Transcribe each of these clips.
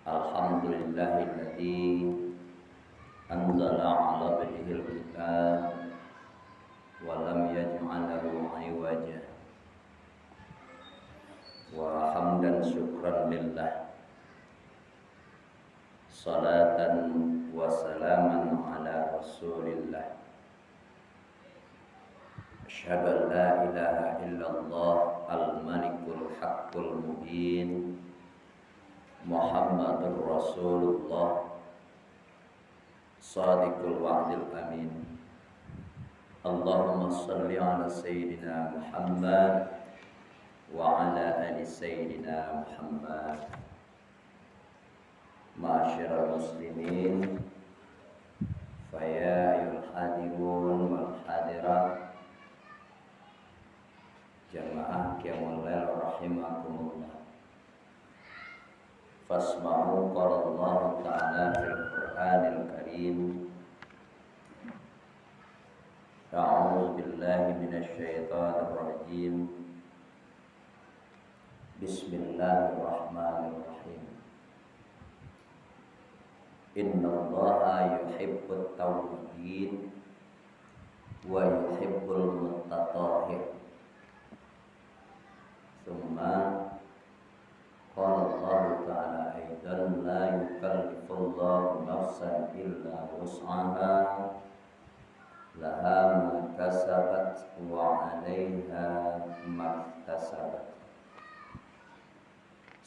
Alhamdulillahilladzi anzala ala abdihil kitab wa lam yaj'al lahu 'iwaja wa hamdan syukran lillah salatan wa salaman ala rasulillah asyhadu an la ilaha illallah al-malikul haqqul mubin Muhammadur Rasulullah Sadiqul wa'dil amin. Allahumma salli ala Sayyidina Muhammad wa ala ali Sayyidina Muhammad. Ma'asyiral muslimin, faya ayuhal hadirun wal hadirat, jamaah qiyamul lail rahimakumullah. Fasma'u qala Allah Ta'ala fil Qur'anil Karim. A'udzu billahi minasy syaithanir rajim. Bismillahirrahmanirrahim. Innallaha yuhibbut tawwabin wa yuhibbul mutatahhirin. Tsumma qala Allah Ta'ala aidan la yukallifullahu nafsan illa wus'aha laha ma kasabat wa 'alaiha ma iktasabat.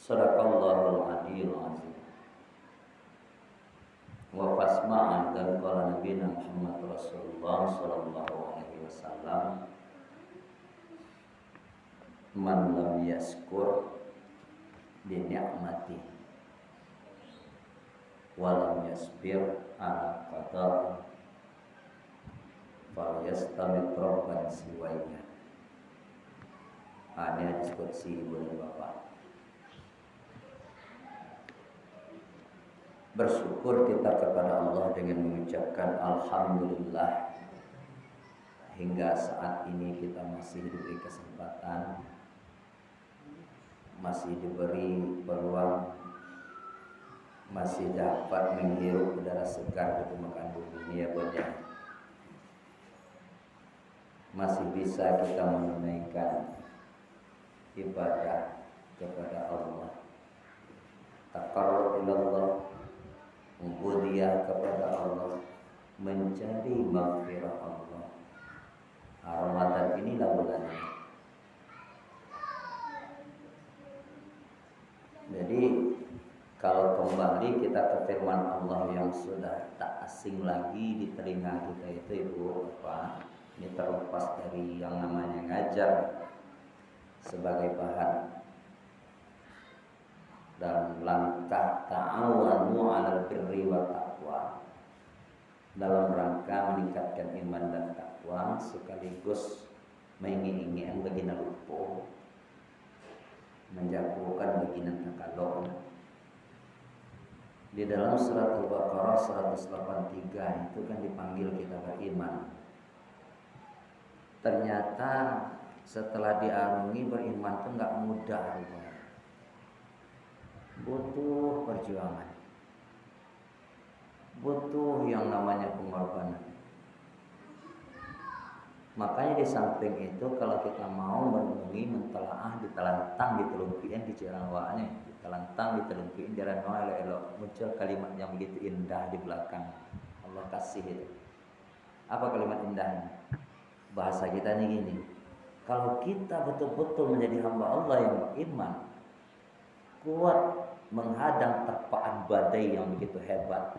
Shadaqallahul 'aliyyul 'azim. Wa fasma'an dan qala nabiyina Muhammad Rasulullah sallallahu alaihi wasallam, man lam yaskur bi ni'mati wa lam yasbir ala qada'i fal yastamit rabban siwaya. Ini hadis qudsi Ibu dan Bapak. Bersyukur kita kepada Allah dengan mengucapkan alhamdulillah, hingga saat ini kita masih diberi kesempatan, masih diberi peluang, masih dapat menghirup udara segar di permukaan bumi ini, ya Bunda. Masih bisa kita menunaikan ibadah kepada Allah, taqarrub ilallah, ubudiyah kepada Allah, mencari maghfirah Allah. Ramadan inilah bulannya. Jadi kalau kembali kita ke firman Allah yang sudah tak asing lagi di telinga kita itu, Ibu Bapak, ini terlepas dari yang namanya ngajar sebagai bahan dalam langkah ta'awanu 'alal birri wa taqwa, dalam rangka meningkatkan iman dan takwa sekaligus menginginkan baginda lupa, menjauhkan baginda takalok. Di dalam surat Al-Baqarah 183 itu kan dipanggil kita beriman. Ternyata setelah diarungi beriman itu nggak mudah, butuh perjuangan, butuh yang namanya pengorbanan. Makanya di samping itu kalau kita mau merenungi, mentelaah, ditelantang, ditelumpiin, dicerawaannya, ditelantang, ditelumpiin, jalan elok-elok, muncul kalimat yang begitu indah di belakang. Allah kasih itu. Apa kalimat indahnya? Bahasa kita ini gini, kalau kita betul-betul menjadi hamba Allah yang beriman, kuat menghadang terpaan badai yang begitu hebat,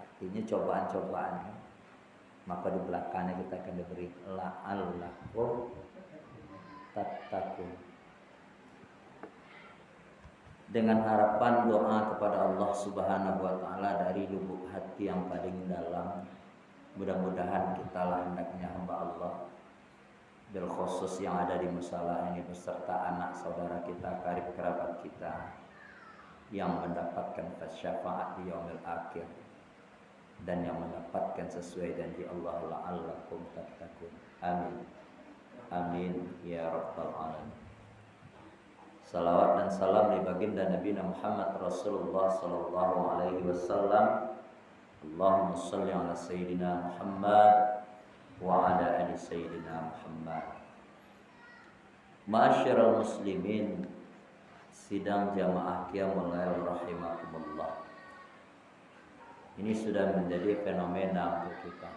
artinya cobaan-cobaan, maka di belakangnya kita akan diberi la'allakum tattaqun. Dengan harapan doa kepada Allah Subhanahu wa Ta'ala dari lubuk hati yang paling dalam, mudah-mudahan kita lah hendaknya hamba Allah, bil khusus yang ada di musala ini beserta anak saudara kita, karib kerabat kita yang mendapatkan syafaat di yaumil akhir dan yang mendapatkan sesuai janji Allah, la'allakum tattaqun. Amin. Amin ya rabbal alamin. Salawat dan salam di baginda Nabi Muhammad Rasulullah sallallahu alaihi wasallam. Allahumma shalli ala sayyidina Muhammad wa ala ali sayyidina Muhammad. Ma'asyiral muslimin, sidang jamaah qiyamul lail rahimakumullah. Ini sudah menjadi fenomena untuk kita.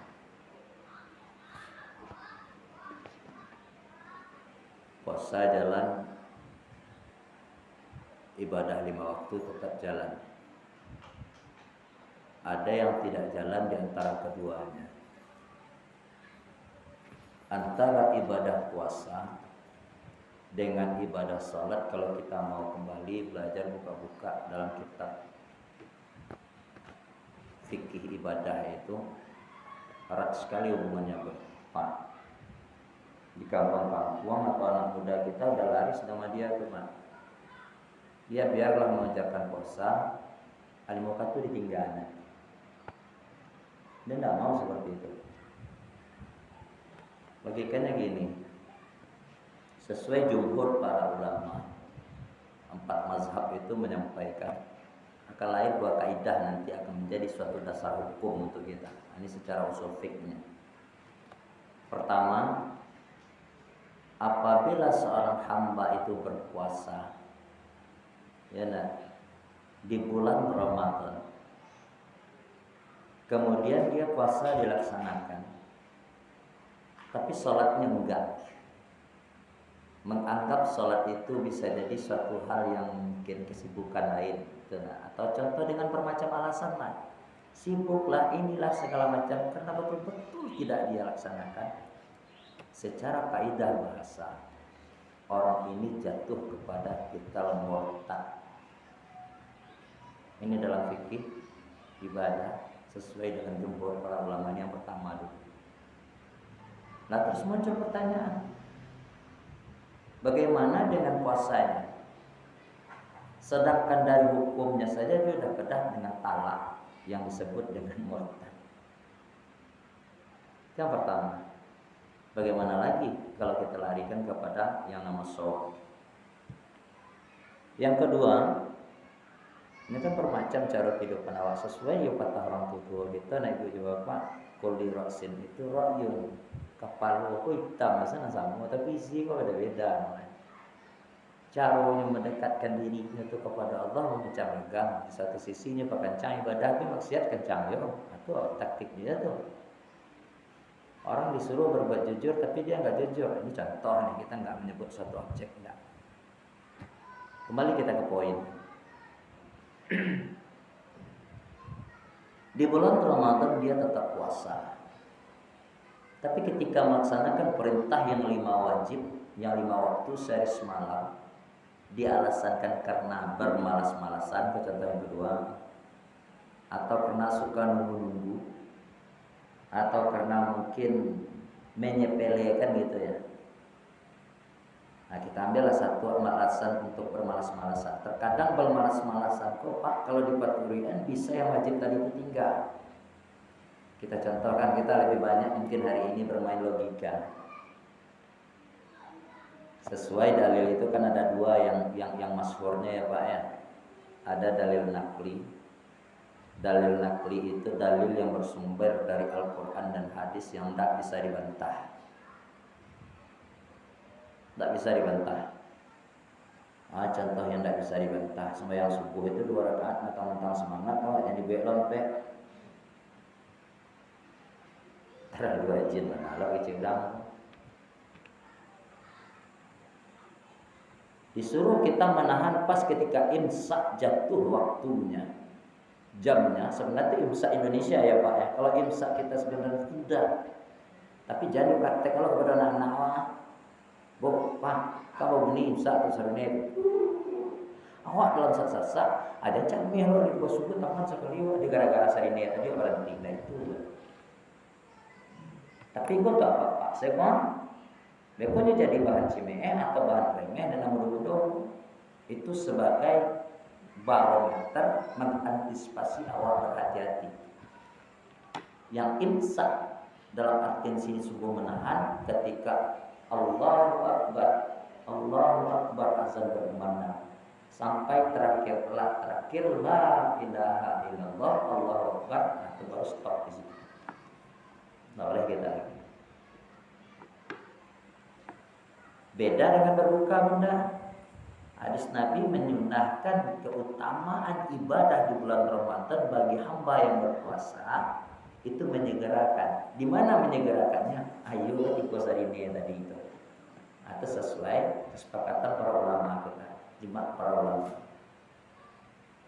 Puasa jalan, ibadah 5 waktu tetap jalan. Ada yang tidak jalan di antara keduanya. Antara ibadah puasa dengan ibadah salat, kalau kita mau kembali belajar buka-buka dalam kitab fikih ibadah itu erat sekali hubungannya berapa. Di kampung-kampung atau anak muda kita udah lari sama dia tuh, Mak. Dia biarlah mengajarkan puasa, alimoka tuh ditinggalnya. Dia tidak mau seperti itu. Logikanya gini, sesuai jumhur para ulama, 4 mazhab itu menyampaikan akan lahir 2 kaidah nanti akan menjadi suatu dasar hukum untuk kita. Ini secara usul fikihnya. Pertama, apabila seorang hamba itu berpuasa, ya nah, di bulan Ramadan, kemudian dia puasa dilaksanakan, tapi sholatnya enggak, menganggap sholat itu bisa jadi suatu hal yang mungkin kesibukan lain, gitu. Nah, atau contoh dengan bermacam alasan lah, sibuklah inilah segala macam, karena betul-betul tidak dia laksanakan. Secara kaidah bahasa, orang ini jatuh kepada kital murtad. Ini dalam fikih ibadah sesuai dengan jumhur para ulama yang pertama dulu. Nah, terus muncul pertanyaan, bagaimana dengan puasanya? Sedangkan dari hukumnya saja dia sudah kedah dengan talak yang disebut dengan murtad. Yang pertama, bagaimana lagi kalau kita larikan kepada yang nama shaum? Yang kedua, ini kan bermacam cara kehidupan awak sesuai ya patah orang tua kita. Nah, ibu jawab Pak, kulli ra'sin itu ra'yun. Kepala aku hitam sana sama, tapi isi kok ada beda. Caranya mendekatkan dirinya itu kepada Allah macam regam. Di satu sisinya kencang ibadah, tapi maksiat kencang yo. Itu taktik dia tuh. Orang disuruh berbuat jujur, tapi dia nggak jujur. Ini contoh nih, kita nggak menyebut suatu objek, enggak. Kembali kita ke poin. Di bulan Ramadan dia tetap puasa. Tapi ketika melaksanakan perintah yang 5 wajib, yang 5 waktu sehari semalam, dialasankan karena bermalas-malasan, contoh yang kedua, atau karena suka nunggu-nunggu, atau karena mungkin menyepelekan gitu ya. Nah, kita ambillah satu alasan untuk bermalas-malasan. Terkadang bermalas-malasan kok Pak, kalau di Paturian bisa yang wajib tadi itu tinggal. Kita contohkan, kita lebih banyak mungkin hari ini bermain logika. Sesuai dalil itu kan ada 2 yang masyhurnya ya Pak ya. Ada dalil nakli. Dalil nakli itu dalil yang bersumber dari Al-Quran dan hadis yang tidak bisa dibantah. Tidak bisa dibantah. Contoh yang tidak bisa dibantah, sembahyang subuh itu 2 rakaat, mentang-mentang semangat, awaknya dibelon pe. Terlalu rajin mana lo kecildang. Disuruh kita menahan pas ketika imsak jatuh waktunya, jamnya. Sebenarnya itu imsak Indonesia ya Pak ya. Kalau imsak kita sebenarnya tidak. Tapi jadi praktek kalau kepada anak-anak, Bu, Pak, kalau begini imsak terserahnya itu. Awak dalam sak-sak ada camih lo di bawah suku tangan sekali di gara-gara saya ini tadi berhenti. Nah itu. Tapi gue tak apa-apa, saya kan bekonya jadi bahan cimeh atau bahan remeh dan mudah-mudahan itu sebagai barometer mengantisipasi awal berhati-hati. Yang imsak dalam artian sini sungguh menahan ketika Allahu Akbar Allahu Akbar azan berkumandang sampai terakhir la ilaha illallah Allahu Akbar, nah, itu baru stop di situ. Nggak boleh kita lagi. Beda dengan berbuka bunda. Hadis Nabi menyunahkan keutamaan ibadah di bulan Ramadan bagi hamba yang berpuasa itu menyegerakan. Di mana menyegerakannya? Ayo di puasa ini yang tadi itu. Atau sesuai kesepakatan para ulama kita, jemaah para ulama.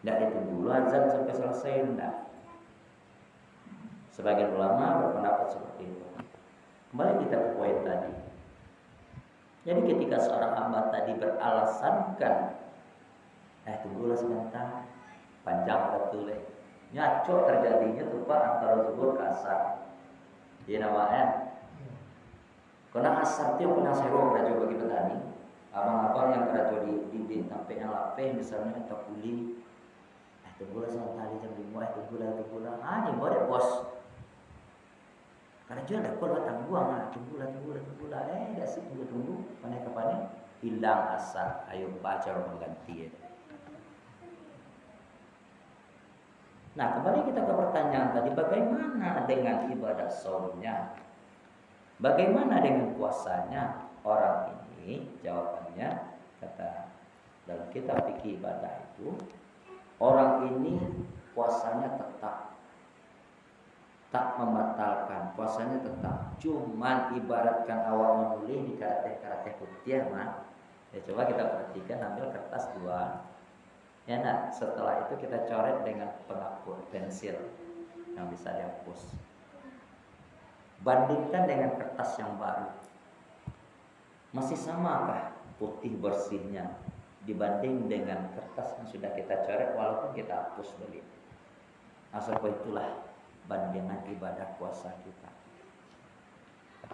Tidak ditunggu dulu azan sampai selesai, tidak. Sebagian ulama berpendapat seperti itu. Kembali kita ke poin tadi. Jadi ketika seorang hamba tadi beralasankan, tunggulah sebentar, panjang betul nyacok terjadinya tumpah antara zuhur ke asar. Jadi namanya, karena asar itu yang pernah seru rajo bagi petani, abang-abang yang rajo di sampai yang lapeh misalnya atau kuli, tunggulah sebentar jam 5, tunggulah, ini boleh bos. Karena jual dah kalau batang buang, tunggulah, dah sih tunggu, panen hilang asar, ayo baca orang ganti. Nah, kembali kita ke pertanyaan tadi, bagaimana dengan ibadah saumnya? Bagaimana dengan puasanya? Orang ini jawabannya kata dalam kitab fikih ibadah itu, orang ini puasanya tetap tak membatalkan, puasanya tetap, cuman ibaratkan awal menulis di karateh putih mah. Ya coba kita perhatikan, ambil kertas 2. Ya nah, setelah itu kita coret dengan penghapus pensil yang bisa dihapus. Bandingkan dengan kertas yang baru. Masih samakah putih bersihnya dibanding dengan kertas yang sudah kita coret walaupun kita hapus balik? Asal itulah bandingan ibadah puasa kita.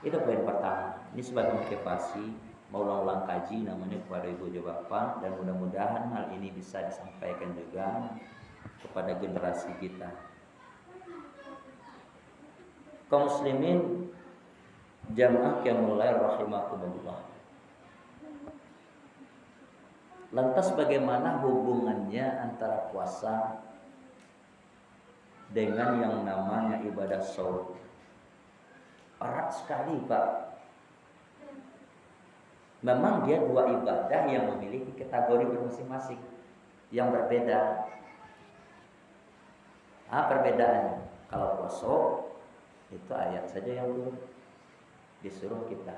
Itu poin pertama. Ini sebagai motivasi mau ulang kaji namanya kepada ibu dan bapak, dan mudah-mudahan hal ini bisa disampaikan juga kepada generasi kita. Kaum muslimin jamaah yang mulai rahimakumullah. Lantas bagaimana hubungannya antara puasa dengan yang namanya ibadah shaum? Erat sekali Pak. Memang dia dua ibadah yang memiliki kategori masing-masing yang berbeda. Perbedaannya, kalau puasa itu ayat saja yang turun, disuruh kita,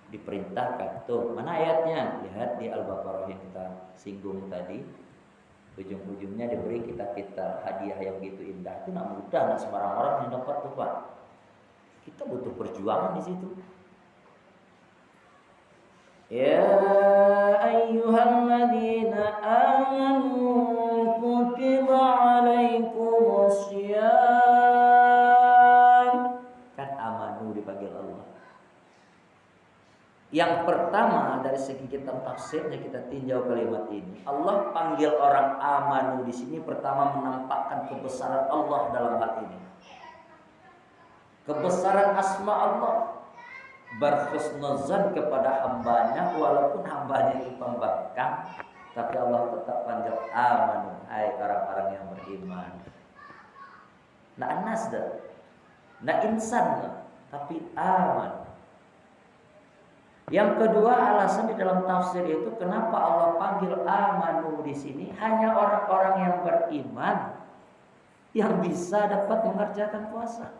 diperintahkan. Tuh, mana ayatnya? Lihat di Al-Baqarah yang kita singgung tadi. Ujung-ujungnya diberi kita hadiah yang begitu indah. Itu nak mudah, nak sembarang orang yang dapat tuh Pak. Kita butuh perjuangan di situ. Ya ayyuhalladzina amanu kutiba alaikumusiyam. Kan amanu dipanggil Allah. Yang pertama dari segi kitab tafsirnya kita tinjau kalimat ini. Allah panggil orang amanu di sini pertama menampakkan kebesaran Allah dalam hal ini. Kebesaran asma Allah, berhusnuzan kepada hambanya walaupun hambanya itu pembangkang, tapi Allah tetap panggil amanu, hai orang-orang yang beriman. Nah anas dah, nah insan dah, tapi aman. Yang kedua alasan di dalam tafsir itu kenapa Allah panggil amanu di sini, hanya orang-orang yang beriman yang bisa dapat mengerjakan puasa.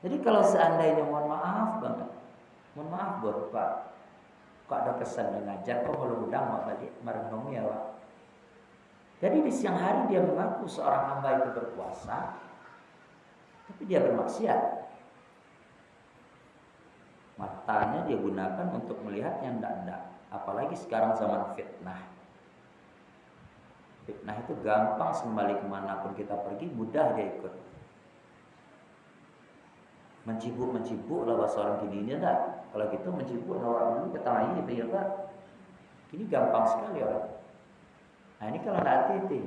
Jadi kalau seandainya mohon maaf buat Pak, kok ada kesan mengajar, kok kalau udah mau balik merenung ya Pak. Jadi di siang hari dia mengaku seorang hamba itu berpuasa, tapi dia bermaksiat. Matanya dia gunakan untuk melihat yang tidak. Apalagi sekarang zaman fitnah. Fitnah itu gampang, sembalik kemanapun kita pergi mudah dia ikut. Mencibuk lah bahasa orang kini dah. Kalau gitu mencibuk orang dulu ketahui ya Pak. Ini gampang sekali orang. Nah ini kalau tidak hati-hati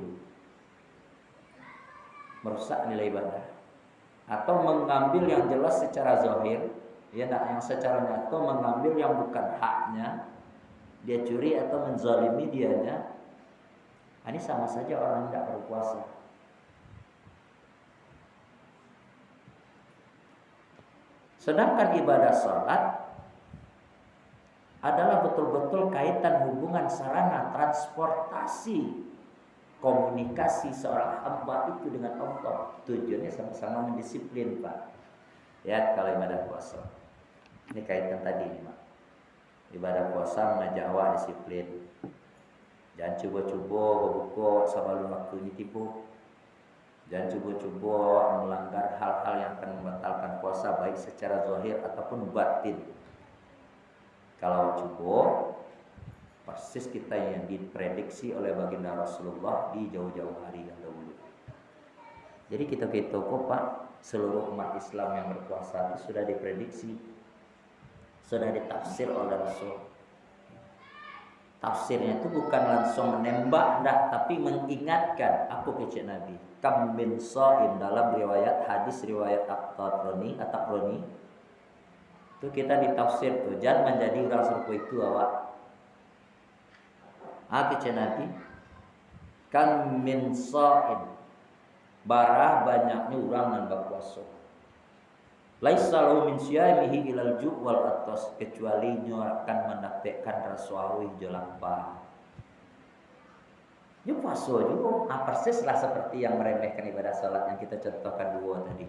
merusak nilai ibadah. Atau mengambil yang jelas secara zahir, Ya nak, yang secara nyata mengambil yang bukan haknya, dia curi atau menzalimi dianya, ini sama saja orang tidak berpuasa. Sedangkan ibadah salat adalah betul-betul kaitan hubungan sarana transportasi komunikasi seorang hamba itu dengan Allah. Tujuannya sama-sama mendisiplin, Pak. Ya, kalau ibadah puasa. Ini kaitan tadi nih, Pak. Ibadah puasa mengajak awak disiplin. Jangan cuba-cuba berbuka sebelum waktunya tipu. Jangan cuba-cuba melanggar hal-hal yang akan membatalkan puasa, baik secara zahir ataupun batin. Kalau cuba, persis kita yang diprediksi oleh baginda Rasulullah di jauh-jauh hari yang dahulu. Jadi kita kok Pak, seluruh umat Islam yang berpuasa itu sudah diprediksi, sudah ditafsir oleh Rasul. Tafsirnya itu bukan langsung menembak, enggak, tapi mengingatkan. Apa kecil Nabi? Kam min sha'im, dalam riwayat hadis riwayat At-Tabrani itu kita ditafsir tuh, jangan menjadi orang serupa itu awak. Kecil Nabi, kam min sha'im, barah banyaknya orang yang berpuasa. Laisa lahu min siyamihi ilal ju' wal atas, kecuali nyo akan mendapatkan rasa awih jo lapar. Nyo puasa juga, persis lah seperti yang meremehkan ibadah salat yang kita contohkan dua tadi.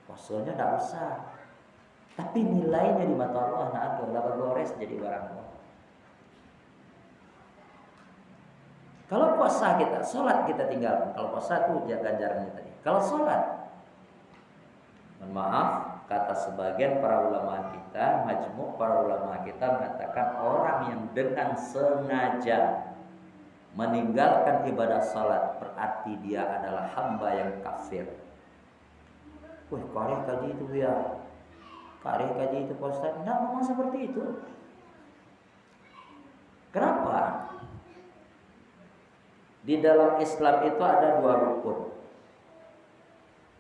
Puasanya tidak usah, tapi nilainya di mata Allah nak ada, lah gores jadi barang. Kalau puasa kita, salat kita tinggalkan. Kalau puasa itu ganjarannya tadi. Kalau salat, mohon maaf, kata sebagian para ulama kita, majmuk para ulama kita mengatakan orang yang dengan sengaja meninggalkan ibadah salat berarti dia adalah hamba yang kafir. Wih, kareh kaji itu ya, kareh kaji itu Pak Ustaz. Tidak memang seperti itu. Kenapa? Di dalam Islam itu ada dua rukun.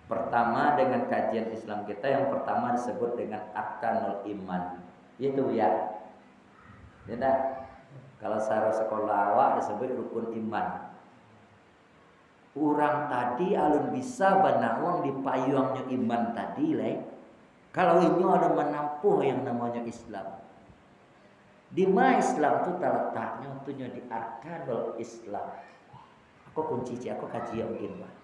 Pertama, dengan kajian Islam kita, yang pertama disebut dengan arkanul iman. Itu ya. Tidak. Kalau secara sekolah awak disebut rukun iman. Orang tadi alun bisa banawang di payungnya iman tadi, leh. Kalau ini ada menampuh yang namanya Islam. Di mana Islam itu terletaknya tentunya di arkanul Islam. Aku kunci, aku kaji yang mungkin, Pak.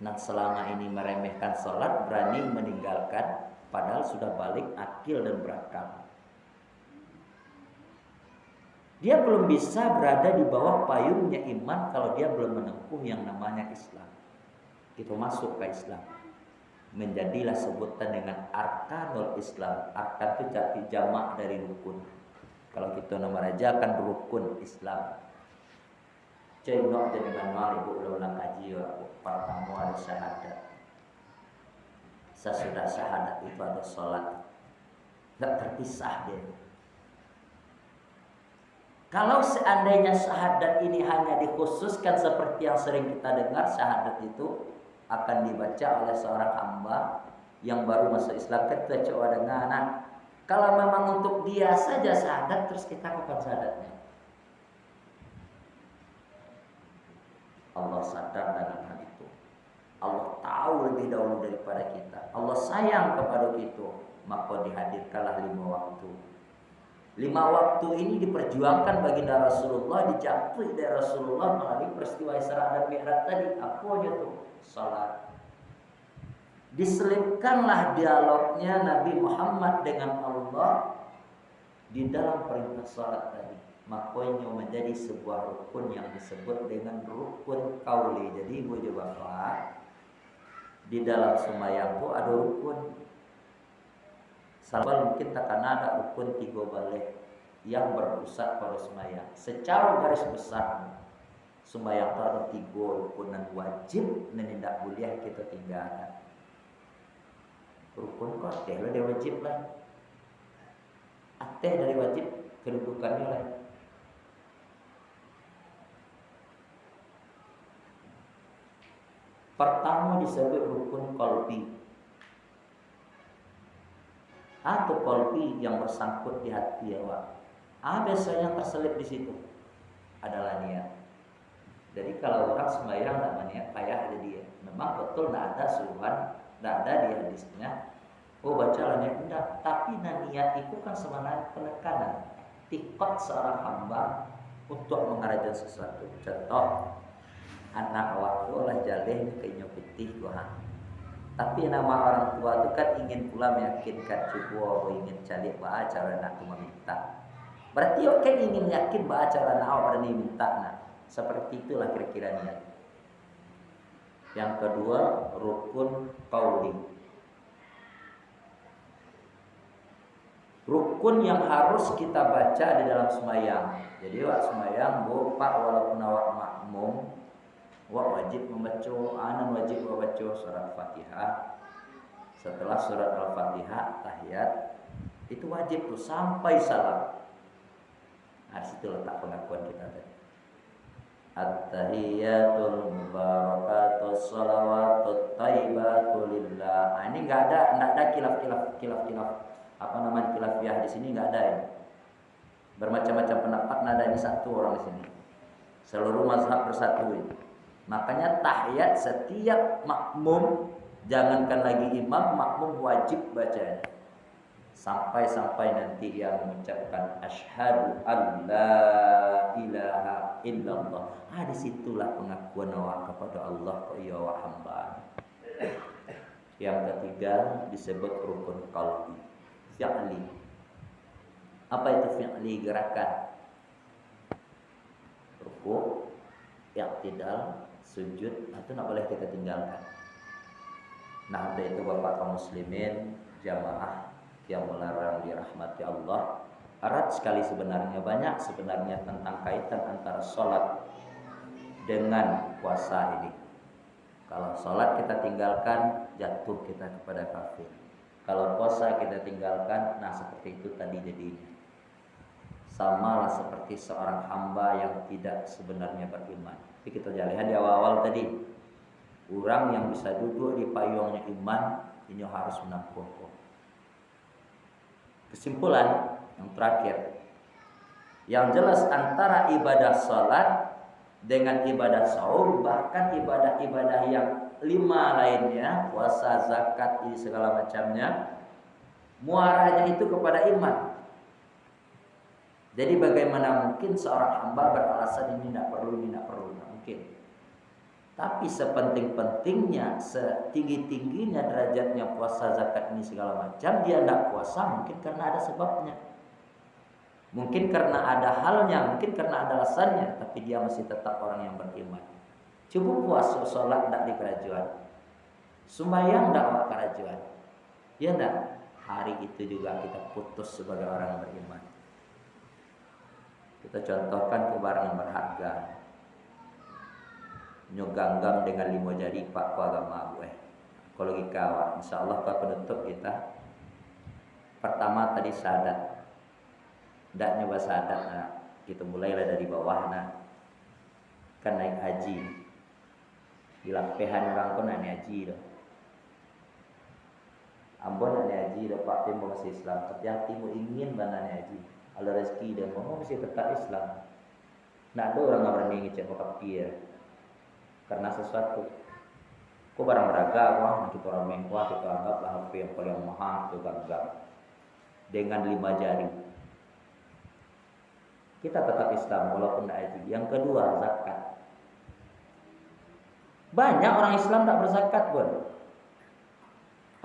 Nah, selama ini meremehkan sholat, berani meninggalkan, padahal sudah balik akil dan berakal. Dia belum bisa berada di bawah payungnya iman kalau dia belum menempuh yang namanya Islam. Itu masuk ke Islam. Menjadilah sebutan dengan arkanul Islam. Arkan itu jadi jamak dari rukun. Kalau kita nama raja kan rukun Islam. Cengok jadi manual ibu ulang kaji pertama ada syahadat. Sesudah syahadat itu ada sholat. Tidak terpisah dia. Kalau seandainya syahadat ini hanya dikhususkan seperti yang sering kita dengar, syahadat itu akan dibaca oleh seorang hamba yang baru masuk Islam, kan kita coba dengar. Nah, kalau memang untuk dia saja syahadat, terus kita kapan syahadatnya? Allah sadar dengan hal itu. Allah tahu lebih dahulu daripada kita. Allah sayang kepada kita, maka dihadirkanlah 5 waktu. 5 waktu ini diperjuangkan baginda Rasulullah, dijatuhi dari Rasulullah melalui peristiwa Isra dan Mi'raj tadi. Apa aja tuh? Salat. Diselipkanlah dialognya Nabi Muhammad dengan Allah di dalam perintah salat tadi. Makanya menjadi sebuah rukun yang disebut dengan rukun kauli. Jadi ibu coba Pak, di dalam sembahyang itu ada rukun. Salah mungkin takkan ada rukun 3 balik yang berpusat pada sembahyang. Secara garis besar sembahyang itu ada 3 rukun dan wajib dan tidak boleh kita tinggalkan. Rukun kok dia wajib lah. Ateh dari wajib kedudukannya lah. Pertama disebut rukun qalbi. qalbi yang bersangkut di hati ya Wak. Biasanya yang terselip di situ adalah niat. Jadi kalau orang sembahyang tak niat payah jadi ya. Memang betul tidak ada suruhan, tidak ada di hadisnya. Baca niat enggak, tapi niat itu kan sebenarnya penekanan tikot seorang hamba untuk mengerjakan sesuatu. Contoh, anak waktu olah jaleh kayaknya putih gua. Tapi nama orang tua itu kan ingin pula meyakinkan cucu, ingin cari baca anak meminta. Berarti oke ingin yakin baca anak berani minta. Nah, seperti itulah kira-kira niat. Yang kedua, rukun qauli. Rukun yang harus kita baca di dalam sembahyang. Jadi waktu sembahyang, Pak walaupun awak makmum, wak wajib membaca, wajib membaca surat Fatihah. Setelah surat Al-Fatihah, tahiyat, itu wajib tuh sampai salam. Nah, situ letak pengakuan kita tadi. At-tahiyatul mubarakatus shalawatut thayyibatu lillah. Ini enggak ada kilaf khilafiyah di sini enggak ada ya. Bermacam-macam pendapat, nada ini satu orang di sini. Seluruh mazhab bersatu ini. Makanya tahiyat setiap makmum, jangankan lagi imam, makmum wajib bacanya. Sampai nanti yang mengucapkan asyhadu an la ilaha illallah. Disitulah pengakuan awak kepada Allah ya wa hamba. Yang ketiga disebut rukun qalbi, fi'li. Apa itu fi'li? Gerakan. Ruku, i'tidal, sujud, itu tidak boleh kita tinggalkan. Nah, untuk itu Bapak kaum muslimin, jamaah yang melarang dirahmati Allah, erat sekali sebenarnya, banyak sebenarnya tentang kaitan antara sholat dengan puasa ini. Kalau sholat kita tinggalkan, jatuh kita kepada kafir. Kalau puasa kita tinggalkan, nah seperti itu tadi jadinya. Sama lah seperti seorang hamba yang tidak sebenarnya beriman. Jadi kita lihat di awal-awal tadi, orang yang bisa duduk di payungnya iman, ini harus menampung. Kesimpulan yang terakhir, yang jelas antara ibadah salat dengan ibadah saum, bahkan ibadah-ibadah yang 5 lainnya, puasa, zakat, ini segala macamnya, muaranya itu kepada iman. Jadi bagaimana mungkin seorang hamba beralasan ini tidak perlu, tidak mungkin. Tapi sepenting-pentingnya, setinggi-tingginya derajatnya puasa, zakat ini segala macam, dia tidak puasa mungkin karena ada sebabnya. Mungkin karena ada halnya, mungkin karena ada alasannya, tapi dia masih tetap orang yang beriman. Cukup puasa, sholat tidak di kerajaan, sembahyang tidak di kerajaan. Ya tidak, hari itu juga kita putus sebagai orang beriman. Kita contohkan ke barang yang berharga. Nyoganggam dengan 5 jari pak agama gue. Kalau logika insyaallah ke penutup kita. Pertama tadi syahadat. Ndak nyoba syahadat, nah, kita mulailah dari bawah, nah. Kan naik haji. Di lampehan orang pun naik haji dah. Ambon naik haji dah Pak Tim masih Islam. Hati-hati mau ingin banget haji. Kalau rezeki dan mau mesti tetap Islam. Ndak ada orang yang berani ngecek kafir. Karena sesuatu kok barang beragam, kita orang mewah, kita anggaplah HP yang paling mahal, itu gagap dengan 5 jari. Kita tetap Islam walaupun tidak haji. Yang kedua, zakat. Banyak orang Islam tidak berzakat pun.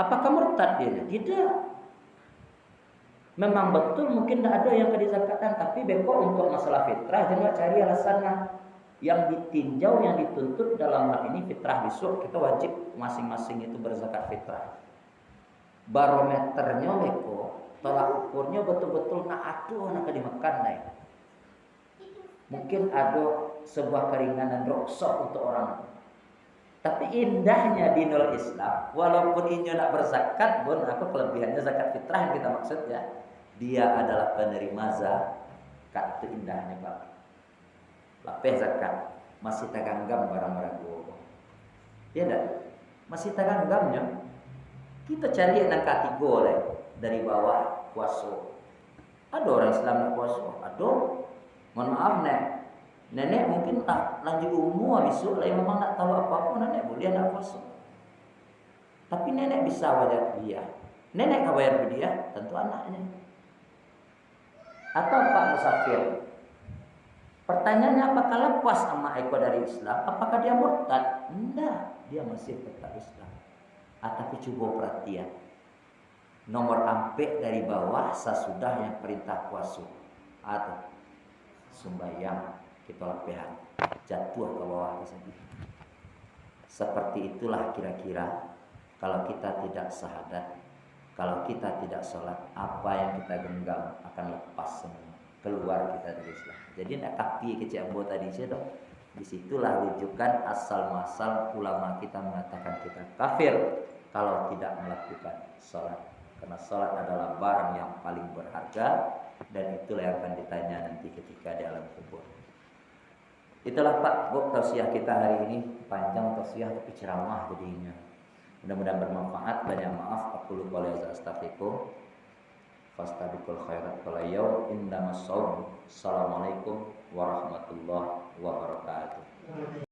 Apakah murtad dia? Tidak. Memang betul mungkin tidak ada yang kedizakatan, tapi bengkok untuk masalah fitrah jangan cari alasannya. Yang ditinjau, yang dituntut dalam hal ini fitrah, besok kita wajib masing-masing itu berzakat fitrah. Barometernya beko, tolak ukurnya betul-betul nak aduh nak dimakan naik. Mungkin ada sebuah keringanan roksok untuk orang. Tapi indahnya di nol Islam, walaupun ini nak berzakat, pun apa kelebihannya zakat fitrah yang kita maksud ya, dia adalah penerima zakat. Itu indahnya Pak. Lapeh zakat masih taganggam barang-barang gua. Ya enggak? Masih taganggamnya. Kita cari yang kategori dari bawah. puasa. Ada orang Islam yang puasa, ada. Mohon maaf nenek mungkin lanjut umur besok lah memang nak tahu apa-apa nenek boleh nak puasa. Tapi nenek bisa bayar dia. Nenek kan bayar dia, tentu anaknya. Atau Pak musafir. Pertanyaannya apakah lepas sama Eko dari Islam? Apakah dia murtad? Enggak, dia masih tetap Islam. Tapi coba perhatian. Nomor ampe dari bawah sesudah yang perintah puasa atau sembahyang kita lepehan jatuh ke bawah saja. Seperti itulah kira-kira kalau kita tidak syahadat, kalau kita tidak sholat, apa yang kita genggam akan lepas semua, keluar kita dari Islam. Jadi nak kapi kecil ambo tadi saya dok. Disitulah rujukan asal muasal ulama kita mengatakan kita kafir kalau tidak melakukan sholat. Karena sholat adalah barang yang paling berharga dan itulah yang akan ditanya nanti ketika di alam kubur. Itulah Pak Bu tausiah kita hari ini, panjang tausiah tapi ceramah jadinya. Mudah-mudahan bermanfaat. Banyak maaf aku lupa astaghfirullah. Fastabiqul khairat wal yaum indamas shaum. Assalamualaikum warahmatullahi wabarakatuh.